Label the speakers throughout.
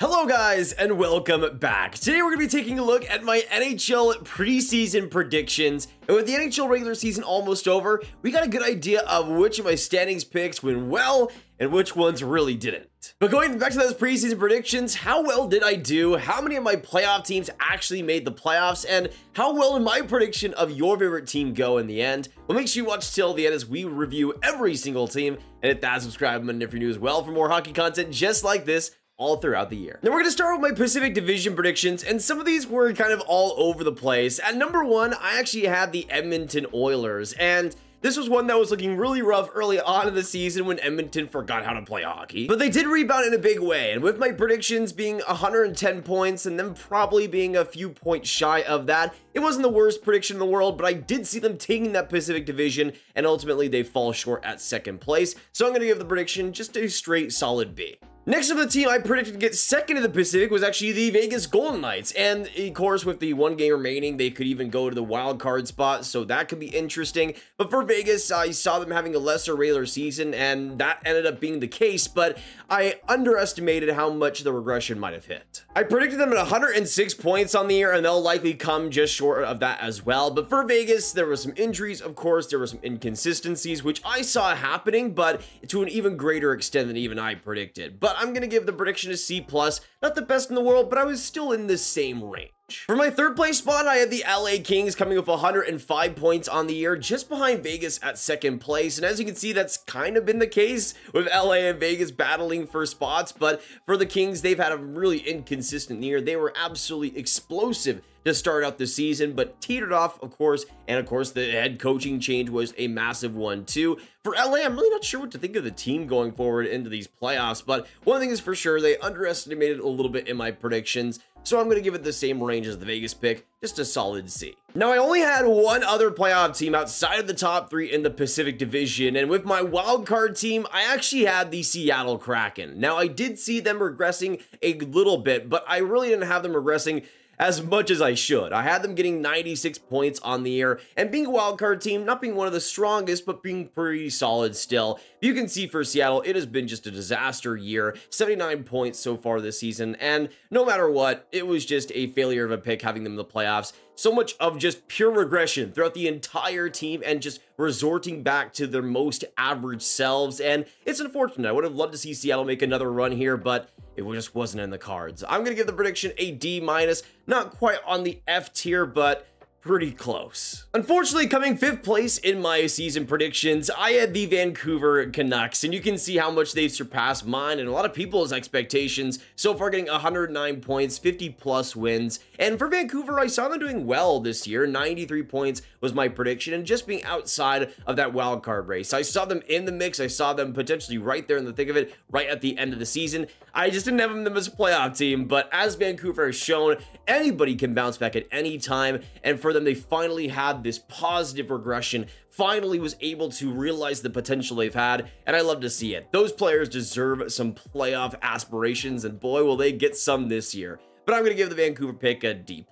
Speaker 1: Hello guys and welcome back. Today we're going to be taking a look at my NHL preseason predictions, and with the NHL regular season almost over, we got a good idea of which of my standings picks went well and which ones really didn't. But going back to those preseason predictions, how well did I do? How many of my playoff teams actually made the playoffs? And how well did my prediction of your favorite team go in the end? Well, make sure you watch till the end as we review every single team, and hit that subscribe button if you're new as well for more hockey content just like this all throughout the year. Now we're going to start with my Pacific Division predictions, and some of these were kind of all over the place. At number one, I actually had the Edmonton Oilers, and this was one that was looking really rough early on in the season when Edmonton forgot how to play hockey. But they did rebound in a big way, and with my predictions being 110 points and them probably being a few points shy of that, it wasn't the worst prediction in the world, but I did see them taking that Pacific Division, and ultimately they fall short at second place. So I'm going to give the prediction just a straight solid B. Next up, the team I predicted to get second in the Pacific was actually the Vegas Golden Knights, and of course with the one game remaining, they could even go to the wild card spot, so that could be interesting. But for Vegas, I saw them having a lesser regular season, and that ended up being the case, but I underestimated how much the regression might have hit. I predicted them at 106 points on the year, and they'll likely come just short of that as well. But for Vegas, there were some injuries, of course, there were some inconsistencies, which I saw happening, but to an even greater extent than even I predicted. But I'm going to give the prediction a C+, not the best in the world, but I was still in the same range. For my third place spot, I had the LA Kings coming with 105 points on the year, just behind Vegas at second place. And as you can see, that's kind of been the case with LA and Vegas battling for spots. But for the Kings, they've had a really inconsistent year. They were absolutely explosive to start out the season, but teetered off, of course, and of course the head coaching change was a massive one too. For LA, I'm really not sure what to think of the team going forward into these playoffs, but one thing is for sure, they underestimated a little bit in my predictions, so I'm going to give it the same range as the Vegas pick, just a solid C. Now, I only had one other playoff team outside of the top three in the Pacific Division, and with my wildcard team, I actually had the Seattle Kraken. Now, I did see them regressing a little bit, but I really didn't have them regressing as much as I should. I had them getting 96 points on the year, and being a wildcard team, not being one of the strongest, but being pretty solid still. You can see for Seattle, it has been just a disaster year, 79 points so far this season, and no matter what, it was just a failure of a pick having them in the playoffs. So much of just pure regression throughout the entire team and just resorting back to their most average selves, and it's unfortunate. I would have loved to see Seattle make another run here, but it just wasn't in the cards. I'm going to give the prediction a D-, not quite on the F tier, but pretty close. Unfortunately, coming fifth place in my season predictions, I had the Vancouver Canucks, and you can see how much they've surpassed mine and a lot of people's expectations. So far, getting 109 points, 50+ wins. And for Vancouver, I saw them doing well this year. 93 points was my prediction, and just being outside of that wild card race. I saw them in the mix. I saw them potentially right there in the thick of it, right at the end of the season. I just didn't have them as a playoff team, but as Vancouver has shown, anybody can bounce back at any time, and for them, they finally had this positive regression, finally was able to realize the potential they've had, and I love to see it. Those players deserve some playoff aspirations, and boy, will they get some this year. But I'm going to give the Vancouver pick a D+.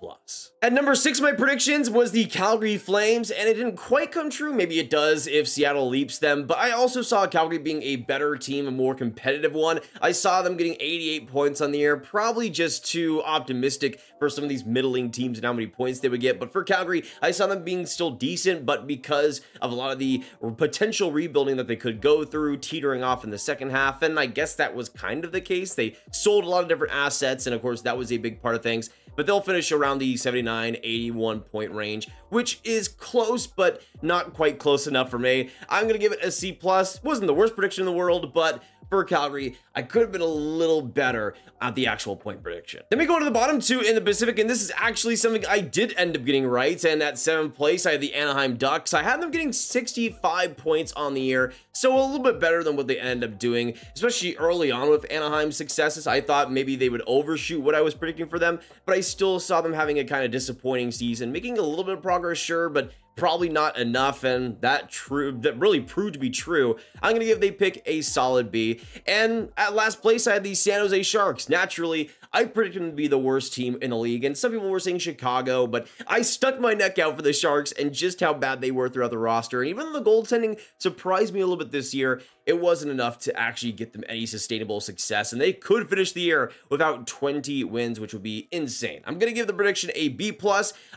Speaker 1: At number 6, my predictions was the Calgary Flames, and it didn't quite come true. Maybe it does if Seattle leaps them, but I also saw Calgary being a better team, a more competitive one. I saw them getting 88 points on the year, probably just too optimistic for some of these middling teams and how many points they would get. But for Calgary, I saw them being still decent, but because of a lot of the potential rebuilding that they could go through, teetering off in the second half, and I guess that was kind of the case. They sold a lot of different assets, and of course, that was a big part of things, but they'll finish around the 79, 81 point range, which is close, but not quite close enough for me. I'm going to give it a C+. Wasn't the worst prediction in the world, but for Calgary, I could have been a little better at the actual point prediction. Then we go to the bottom two in the Pacific, and this is actually something I did end up getting right. And at 7th place, I had the Anaheim Ducks. I had them getting 65 points on the year, so a little bit better than what they ended up doing, especially early on with Anaheim's successes. I thought maybe they would overshoot what I was predicting for them, but I still saw them having a kind of disappointing season, making a little bit of progress, sure, but probably not enough, and that really proved to be true. I'm going to give they pick a solid B. And at last place, I had the San Jose Sharks. Naturally, I predicted them to be the worst team in the league, and some people were saying Chicago, but I stuck my neck out for the Sharks and just how bad they were throughout the roster. And even though the goaltending surprised me a little bit this year, it wasn't enough to actually get them any sustainable success, and they could finish the year without 20 wins, which would be insane. I'm going to give the prediction a B+.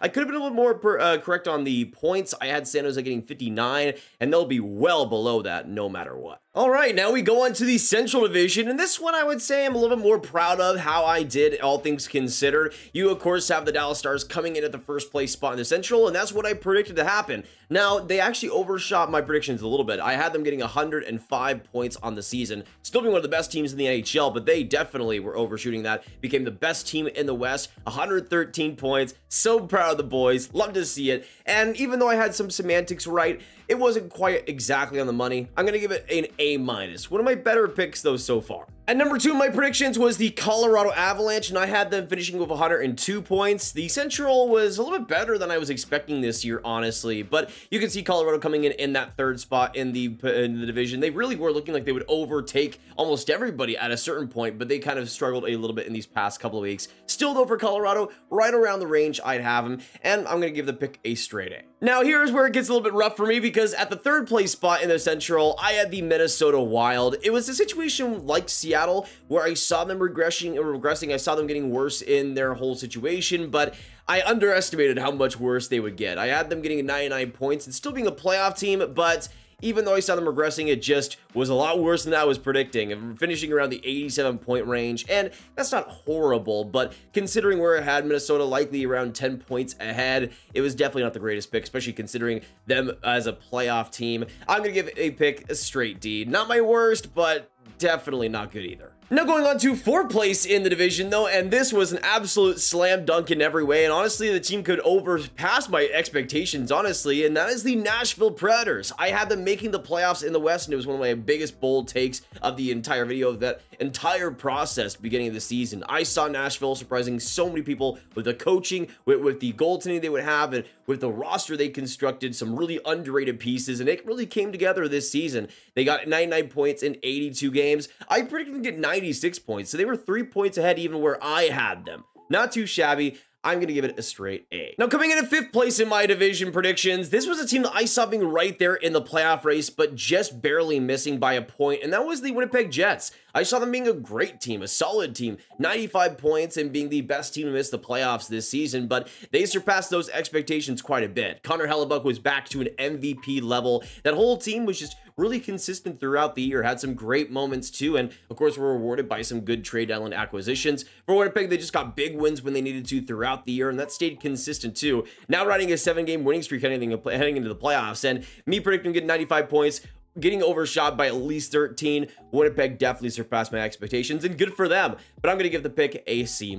Speaker 1: I could have been a little more correct on the points. I had San Jose getting 59, and they'll be well below that no matter what. All right, now we go on to the Central Division, and this one I would say I'm a little bit more proud of how I did, all things considered. You, of course, have the Dallas Stars coming in at the first place spot in the Central, and that's what I predicted to happen. Now, they actually overshot my predictions a little bit. I had them getting 105 points on the season, still being one of the best teams in the NHL, but they definitely were overshooting that. Became the best team in the West, 113 points. So proud of the boys, love to see it. And even though I had some semantics right, it wasn't quite exactly on the money. I'm going to give it an A-. One of my better picks, though, so far. At number 2 in my predictions was the Colorado Avalanche, and I had them finishing with 102 points. The Central was a little bit better than I was expecting this year, honestly, but you can see Colorado coming in that third spot in the division. They really were looking like they would overtake almost everybody at a certain point, but they kind of struggled a little bit in these past couple of weeks. Still, though, for Colorado, right around the range I'd have them, and I'm going to give the pick a straight A. Now, here's where it gets a little bit rough for me, because at the third place spot in the Central, I had the Minnesota Wild. It was a situation like Seattle, where I saw them regressing. I saw them getting worse in their whole situation, but I underestimated how much worse they would get. I had them getting 99 points and still being a playoff team, but even though I saw them regressing, it just was a lot worse than I was predicting, and finishing around the 87-point range. And that's not horrible, but considering where I had Minnesota likely around 10 points ahead, it was definitely not the greatest pick, especially considering them as a playoff team. I'm going to give a pick a straight D. Not my worst, but definitely not good either. Now going on to 4th place in the division, though, and this was an absolute slam dunk in every way, and honestly, the team could overpass my expectations, honestly, and that is the Nashville Predators. I had them making the playoffs in the West, and it was one of my biggest bold takes of the entire video, of that entire process beginning of the season. I saw Nashville surprising so many people with the coaching, with the goaltending they would have, and with the roster they constructed, some really underrated pieces, and it really came together this season. They got 99 points in 82 games. I predicted them to get 96 points, so they were 3 points ahead even where I had them. Not too shabby. I'm going to give it a straight A. Now, coming in at 5th place in my division predictions, this was a team that I saw being right there in the playoff race, but just barely missing by a point, and that was the Winnipeg Jets. I saw them being a great team, a solid team, 95 points, and being the best team to miss the playoffs this season, but they surpassed those expectations quite a bit. Connor Hellebuyck was back to an MVP level. That whole team was just really consistent throughout the year, had some great moments too, and of course were rewarded by some good trade deadline acquisitions. For Winnipeg, they just got big wins when they needed to throughout the year, and that stayed consistent too. Now riding a 7-game winning streak heading into the playoffs, and me predicting getting 95 points, getting overshot by at least 13. Winnipeg definitely surpassed my expectations, and good for them, but I'm going to give the pick a C-.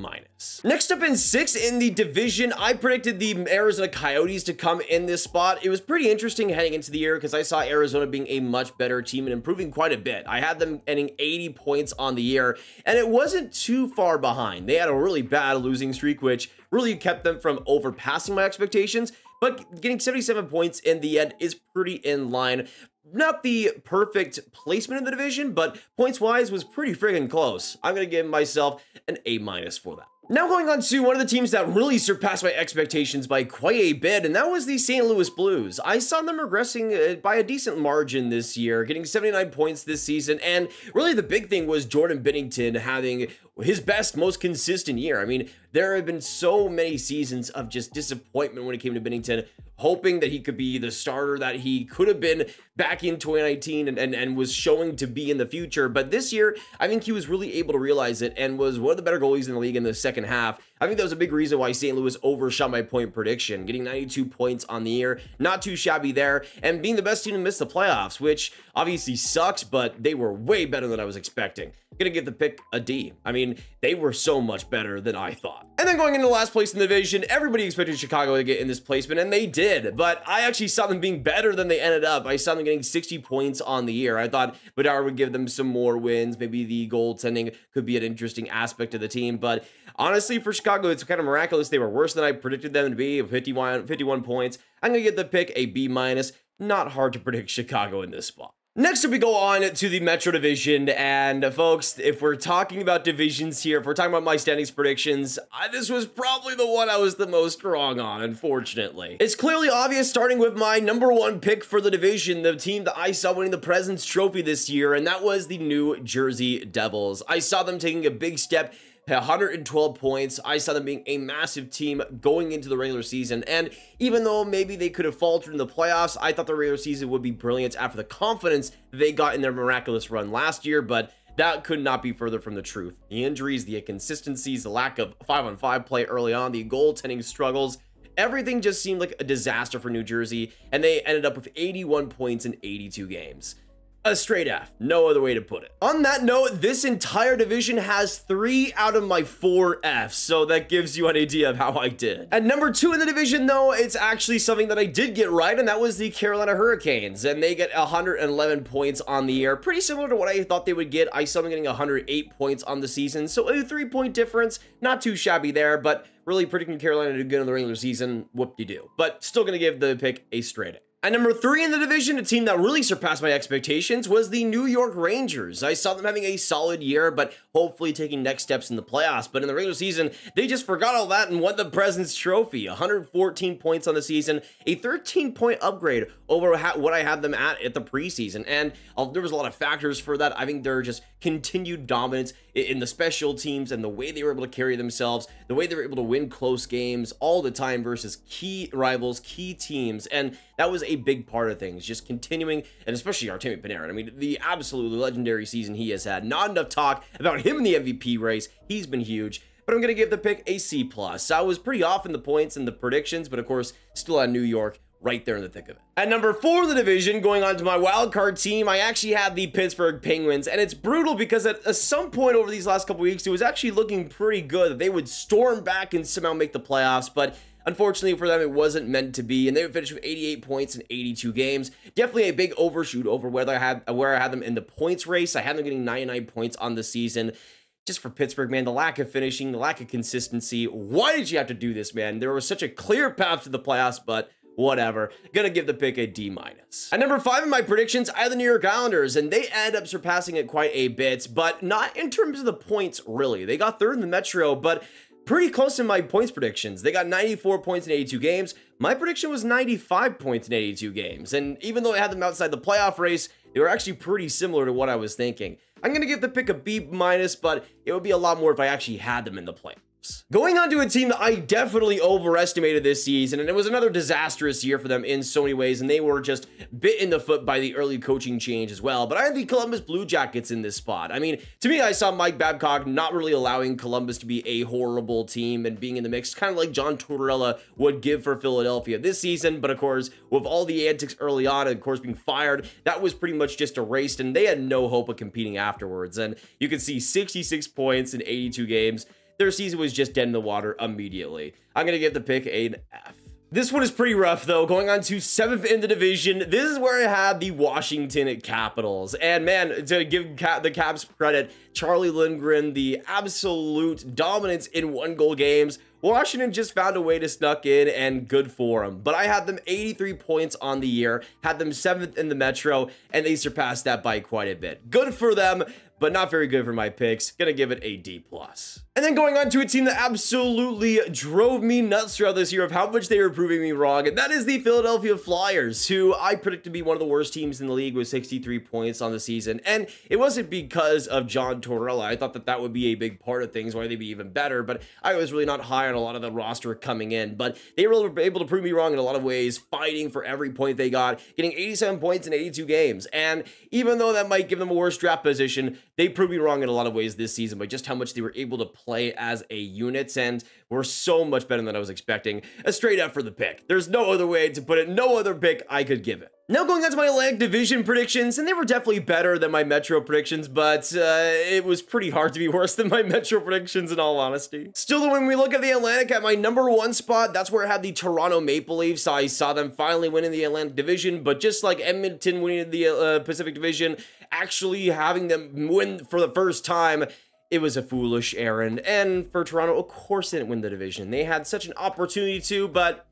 Speaker 1: Next up in 6th in the division, I predicted the Arizona Coyotes to come in this spot. It was pretty interesting heading into the year because I saw Arizona being a much better team and improving quite a bit. I had them ending 80 points on the year, and it wasn't too far behind. They had a really bad losing streak, which really kept them from overpassing my expectations, but getting 77 points in the end is pretty in line. Not the perfect placement in the division, but points-wise was pretty friggin' close. I'm going to give myself an A- for that. Now going on to one of the teams that really surpassed my expectations by quite a bit, and that was the St. Louis Blues. I saw them regressing by a decent margin this year, getting 79 points this season, and really the big thing was Jordan Binnington having his best, most consistent year. I mean, there have been so many seasons of just disappointment when it came to Binnington, hoping that he could be the starter that he could have been back in 2019 and was showing to be in the future. But this year, I think he was really able to realize it and was one of the better goalies in the league in the second half. I think that was a big reason why St. Louis overshot my point prediction, getting 92 points on the year, not too shabby there, and being the best team to miss the playoffs, which obviously sucks, but they were way better than I was expecting. Gonna give the pick a D. I mean, they were so much better than I thought. And then going into last place in the division, everybody expected Chicago to get in this placement, and they did, but I actually saw them being better than they ended up. I saw them getting 60 points on the year. I thought Bedard would give them some more wins. Maybe the goaltending could be an interesting aspect of the team, but honestly, for Chicago, it's kind of miraculous. They were worse than I predicted them to be, with 51 points. I'm gonna give the pick a B-. Not hard to predict Chicago in this spot. Next up, we go on to the Metro Division, and folks, if we're talking about divisions here, if we're talking about my standings predictions, this was probably the one I was the most wrong on, unfortunately. It's clearly obvious, starting with my #1 pick for the division, the team that I saw winning the President's Trophy this year, and that was the New Jersey Devils. I saw them taking a big step, 112 points. I saw them being a massive team going into the regular season, and even though maybe they could have faltered in the playoffs, I thought the regular season would be brilliant after the confidence they got in their miraculous run last year, but that could not be further from the truth. The injuries, the inconsistencies, the lack of 5-on-5 play early on, the goaltending struggles, everything just seemed like a disaster for New Jersey, and they ended up with 81 points in 82 games. A straight F, no other way to put it. On that note, this entire division has 3 out of my 4 Fs, so that gives you an idea of how I did. At #2 in the division, though, it's actually something that I did get right, and that was the Carolina Hurricanes, and they get 111 points on the year, pretty similar to what I thought they would get. I saw them getting 108 points on the season, so a 3-point difference, not too shabby there, but really predicting Carolina to do good in the regular season, whoop-de-doo. But still gonna give the pick a straight A. At #3 in the division, a team that really surpassed my expectations was the New York Rangers. I saw them having a solid year, but hopefully taking next steps in the playoffs. But in the regular season, they just forgot all that and won the President's Trophy. 114 points on the season, a 13-point upgrade over what I had them at the preseason. And there was a lot of factors for that. I think they're just continued dominance in the special teams and the way they were able to carry themselves, the way they were able to win close games all the time versus key rivals, key teams. And that was a big part of things, just continuing, and especially Artemi Panarin. I mean, the absolutely legendary season he has had. Not enough talk about him in the MVP race. He's been huge. But I'm going to give the pick a C+. I was pretty off in the points and the predictions, but of course, still on New York, right there in the thick of it. At #4 in the division, going on to my wildcard team, I actually had the Pittsburgh Penguins, and it's brutal because at some point over these last couple weeks, it was actually looking pretty good that they would storm back and somehow make the playoffs, but unfortunately for them, it wasn't meant to be, and they would finish with 88 points in 82 games. Definitely a big overshoot over where I had them in the points race. I had them getting 99 points on the season. Just for Pittsburgh, man, the lack of finishing, the lack of consistency. Why did you have to do this, man? There was such a clear path to the playoffs, but whatever. Gonna give the pick a D-. At #5 in my predictions, I had the New York Islanders, and they end up surpassing it quite a bit, but not in terms of the points, really. They got 3rd in the Metro, but pretty close in my points predictions. They got 94 points in 82 games. My prediction was 95 points in 82 games, and even though I had them outside the playoff race, they were actually pretty similar to what I was thinking. I'm gonna give the pick a B-, but it would be a lot more if I actually had them in the playoffs. Going on to a team that I definitely overestimated this season, and it was another disastrous year for them in so many ways, and they were just bit in the foot by the early coaching change as well. But I had the Columbus Blue Jackets in this spot. I mean, to me, I saw Mike Babcock not really allowing Columbus to be a horrible team and being in the mix, kind of like John Tortorella would give for Philadelphia this season. But of course, with all the antics early on, and of course being fired, that was pretty much just erased, and they had no hope of competing afterwards. And you could see 66 points in 82 games. Their season was just dead in the water immediately. I'm going to give the pick an F. This one is pretty rough, though. Going on to 7th in the division, this is where I had the Washington Capitals. And man, to give the Caps credit, Charlie Lindgren, the absolute dominance in 1-goal games. Washington just found a way to snuck in, and good for them. But I had them 83 points on the year, had them 7th in the Metro, and they surpassed that by quite a bit. Good for them, but not very good for my picks. Gonna give it a D+. And then going on to a team that absolutely drove me nuts throughout this year of how much they were proving me wrong, and that is the Philadelphia Flyers, who I predicted to be one of the worst teams in the league with 63 points on the season. And it wasn't because of John Tortorella. I thought that would be a big part of things, why they'd be even better, but I was really not high on a lot of the roster coming in. But they were able to prove me wrong in a lot of ways, fighting for every point they got, getting 87 points in 82 games. And even though that might give them a worse draft position, they proved me wrong in a lot of ways this season by just how much they were able to play as a unit, and were so much better than I was expecting. A straight up for the pick. There's no other way to put it, no other pick I could give it. Now going on to my Atlantic Division predictions, and they were definitely better than my Metro predictions, but it was pretty hard to be worse than my Metro predictions in all honesty. Still, when we look at the Atlantic, at my #1 spot, that's where I had the Toronto Maple Leafs. I saw them finally winning the Atlantic Division, but just like Edmonton winning the Pacific Division, actually having them win for the first time, it was a foolish errand. And for Toronto, of course they didn't win the division. They had such an opportunity to, but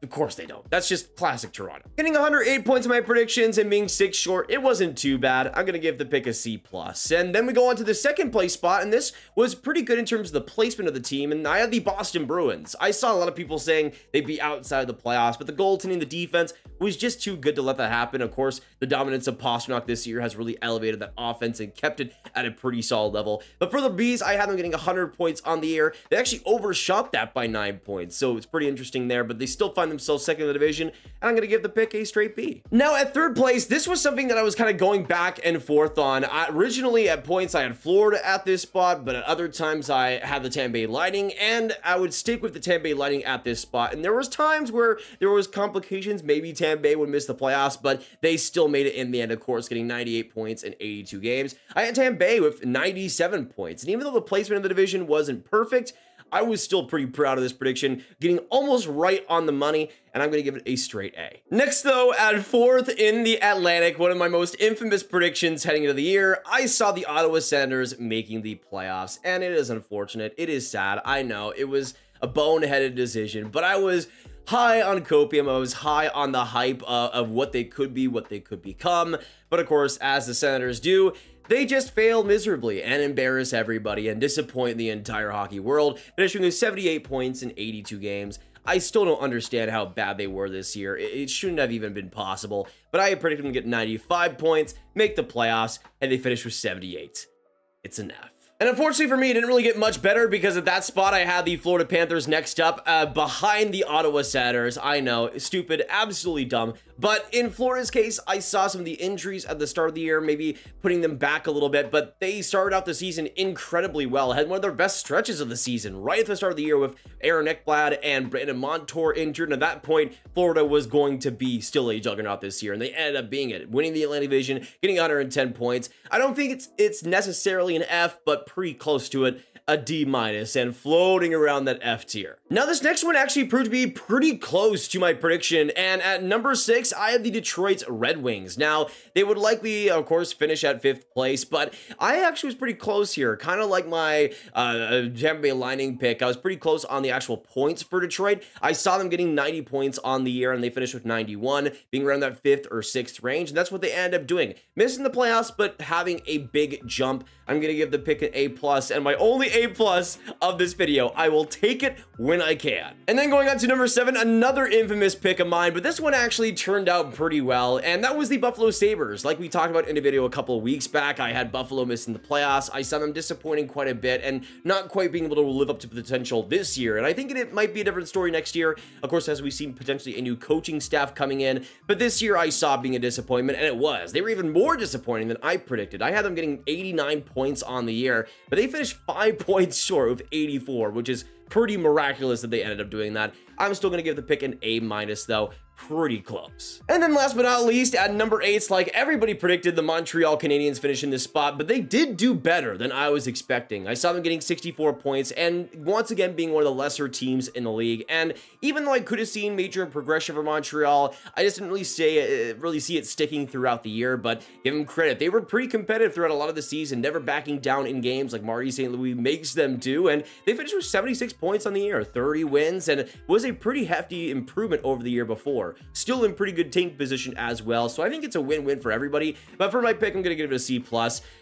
Speaker 1: Of course they don't. That's just classic Toronto. Getting 108 points in my predictions and being 6 short, it wasn't too bad. I'm going to give the pick a C+. And then we go on to the second place spot, and this was pretty good in terms of the placement of the team, and I had the Boston Bruins. I saw a lot of people saying they'd be outside the playoffs, but the goaltending, the defense was just too good to let that happen. Of course, the dominance of Pastrnak this year has really elevated that offense and kept it at a pretty solid level. But for the Bees, I had them getting 100 points on the year. They actually overshot that by 9 points, so it's pretty interesting there, but they still find themselves second in the division, and I'm going to give the pick a straight B. Now, at third place, this was something that I was kind of going back and forth on. Originally, at points, I had Florida at this spot, but at other times, I had the Tampa Bay Lightning, and I would stick with the Tampa Bay Lightning at this spot. And there was times where there was complications. Maybe Tampa Bay would miss the playoffs, but they still made it in the end, of course, getting 98 points in 82 games. I had Tampa Bay with 97 points, and even though the placement of the division wasn't perfect, I was still pretty proud of this prediction, getting almost right on the money, and I'm going to give it a straight A. Next, though, at fourth in the Atlantic, one of my most infamous predictions heading into the year, I saw the Ottawa Senators making the playoffs, and it is unfortunate. It is sad. I know it was a boneheaded decision, but I was high on copium. I was high on the hype of what they could be, what they could become. But of course, as the Senators do, they just fail miserably and embarrass everybody and disappoint the entire hockey world, finishing with 78 points in 82 games. I still don't understand how bad they were this year. It shouldn't have even been possible, but I predicted them to get 95 points, make the playoffs, and they finished with 78. It's an F. And unfortunately for me, it didn't really get much better because at that spot, I had the Florida Panthers next up behind the Ottawa Senators. I know, stupid, absolutely dumb. But in Florida's case, I saw some of the injuries at the start of the year, maybe putting them back a little bit, but they started out the season incredibly well. Had one of their best stretches of the season right at the start of the year with Aaron Ekblad and Brandon Montour injured. And at that point, Florida was going to be still a juggernaut this year, and they ended up being it, winning the Atlantic Division, getting 110 points. I don't think it's necessarily an F, but pretty close to it, a D- and floating around that F tier. Now, this next one actually proved to be pretty close to my prediction, and at number 6, I had the Detroit Red Wings. Now, they would likely, of course, finish at 5th place, but I actually was pretty close here, kind of like my Tampa Bay Lightning pick. I was pretty close on the actual points for Detroit. I saw them getting 90 points on the year, and they finished with 91, being around that 5th or 6th range, and that's what they ended up doing. Missing the playoffs, but having a big jump. I'm going to give the pick an A+, and my only A+ of this video. I will take it when I can. And then going on to number 7, another infamous pick of mine, but this one actually turned out pretty well, and that was the Buffalo Sabres. Like we talked about in a video a couple of weeks back, I had Buffalo missing the playoffs. I saw them disappointing quite a bit and not quite being able to live up to potential this year, and I think it might be a different story next year, of course, as we see potentially a new coaching staff coming in, but this year I saw being a disappointment, and it was. They were even more disappointing than I predicted. I had them getting 89 points on the year, but they finished 5 points short with 84, which is pretty miraculous that they ended up doing that. I'm still going to give the pick an A- though. Pretty close. And then last but not least, at number 8, like everybody predicted, the Montreal Canadiens finish in this spot, but they did do better than I was expecting. I saw them getting 64 points and once again being one of the lesser teams in the league. And even though I could have seen major progression for Montreal, I just didn't really see it sticking throughout the year, but give them credit. They were pretty competitive throughout a lot of the season, never backing down in games like Marty St. Louis makes them do, and they finished with 76 points on the year, 30 wins, and it was a pretty hefty improvement over the year before. Still in pretty good tank position as well, so I think it's a win-win for everybody. But for my pick, I'm going to give it a C+.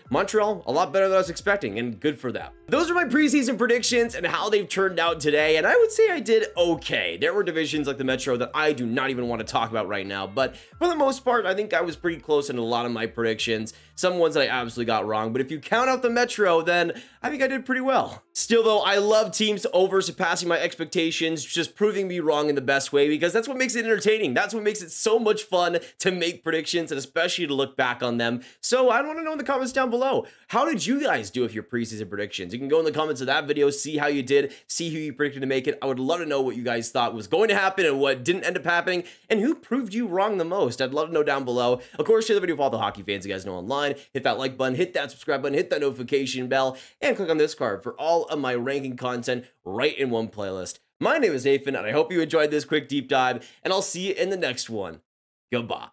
Speaker 1: Montreal, a lot better than I was expecting, and good for them. Those are my preseason predictions and how they've turned out today, and I would say I did okay. There were divisions like the Metro that I do not even want to talk about right now, but for the most part, I think I was pretty close in a lot of my predictions. Some ones that I absolutely got wrong, but if you count out the Metro, then I think I did pretty well. Still though, I love teams over surpassing my expectations, just proving me wrong in the best way, because that's what makes it entertaining. That's what makes it so much fun to make predictions and especially to look back on them. So I want to know in the comments down below, how did you guys do with your preseason predictions? You can go in the comments of that video, see how you did, see who you predicted to make it. I would love to know what you guys thought was going to happen and what didn't end up happening, and who proved you wrong the most. I'd love to know down below. Of course, share the video with all the hockey fans you guys know online. Hit that like button, hit that subscribe button, hit that notification bell, and click on this card for all of my ranking content right in one playlist. My name is Nathan, and I hope you enjoyed this quick deep dive, and I'll see you in the next one. Goodbye.